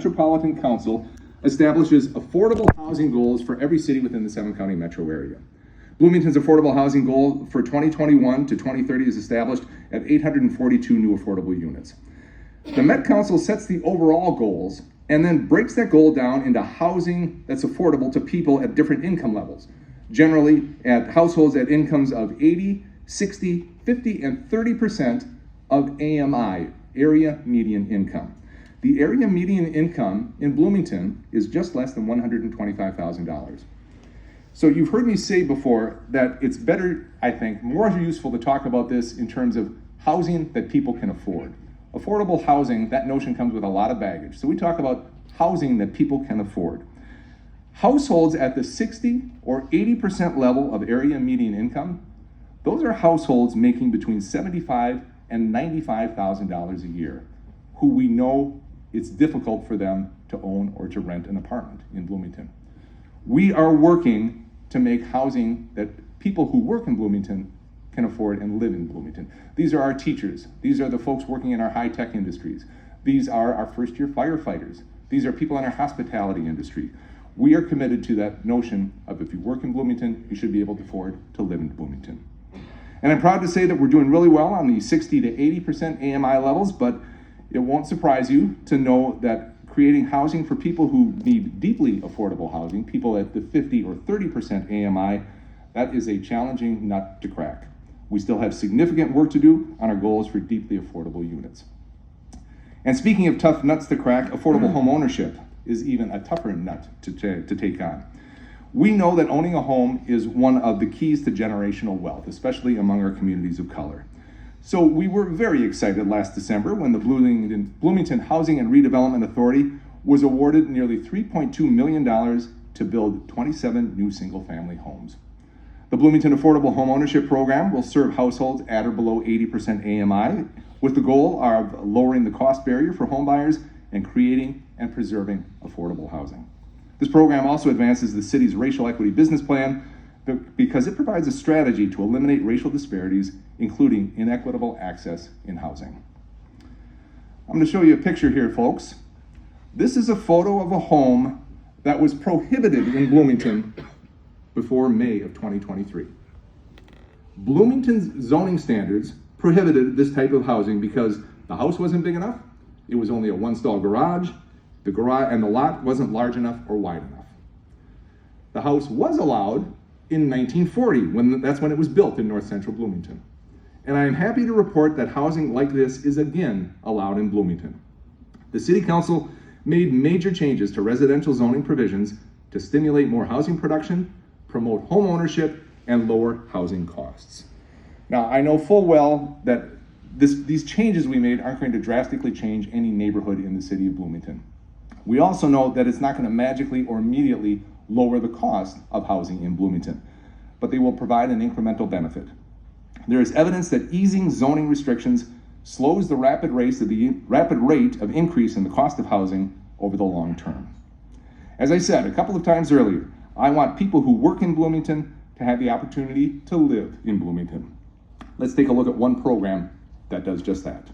Metropolitan Council establishes affordable housing goals for every city within the 7-county metro area. Bloomington's affordable housing goal for 2021 to 2030 is established at 842 new affordable units. The Met Council sets the overall goals and then breaks that goal down into housing that's affordable to people at different income levels, generally at households at incomes of 80, 60, 50, and 30% of AMI, area median income. The area median income in Bloomington is just less than $125,000. So you've heard me say before that it's better, I think, more useful to talk about this in terms of housing that people can afford. Affordable housing, that notion comes with a lot of baggage. So we talk about housing that people can afford. Households at the 60 or 80% level of area median income, those are households making between $75,000 and $95,000 a year, who we know it's difficult for them to own or to rent an apartment in Bloomington. We are working to make housing that people who work in Bloomington can afford and live in Bloomington. These are our teachers. These are the folks working in our high-tech industries. These are our first-year firefighters. These are people in our hospitality industry. We are committed to that notion of if you work in Bloomington, you should be able to afford to live in Bloomington. And I'm proud to say that we're doing really well on the 60 to 80% AMI levels, but it won't surprise you to know that creating housing for people who need deeply affordable housing, people at the 50 or 30% AMI, that is a challenging nut to crack. We still have significant work to do on our goals for deeply affordable units. And speaking of tough nuts to crack, affordable home ownership is even a tougher nut to take on. We know that owning a home is one of the keys to generational wealth, especially among our communities of color. So we were very excited last December when the Bloomington Housing and Redevelopment Authority was awarded nearly $3.2 million to build 27 new single-family homes. The Bloomington Affordable Home Ownership Program will serve households at or below 80% AMI with the goal of lowering the cost barrier for homebuyers and creating and preserving affordable housing. This program also advances the city's racial equity business plan because it provides a strategy to eliminate racial disparities, including inequitable access in housing. I'm going to show you a picture here, folks. This is a photo of a home that was prohibited in Bloomington before May of 2023. Bloomington's zoning standards prohibited this type of housing because the house wasn't big enough, it was only a one-stall garage, and the lot wasn't large enough or wide enough. The house was allowed in 1940, that's when it was built in North Central Bloomington. And I am happy to report that housing like this is again allowed in Bloomington. The City Council made major changes to residential zoning provisions to stimulate more housing production, promote home ownership, and lower housing costs. Now, I know full well that these changes we made aren't going to drastically change any neighborhood in the city of Bloomington. We also know that it's not going to magically or immediately lower the cost of housing in Bloomington, but they will provide an incremental benefit. There is evidence that easing zoning restrictions slows the rapid rate of increase in the cost of housing over the long term. As I said a couple of times earlier, I want people who work in Bloomington to have the opportunity to live in Bloomington. Let's take a look at one program that does just that.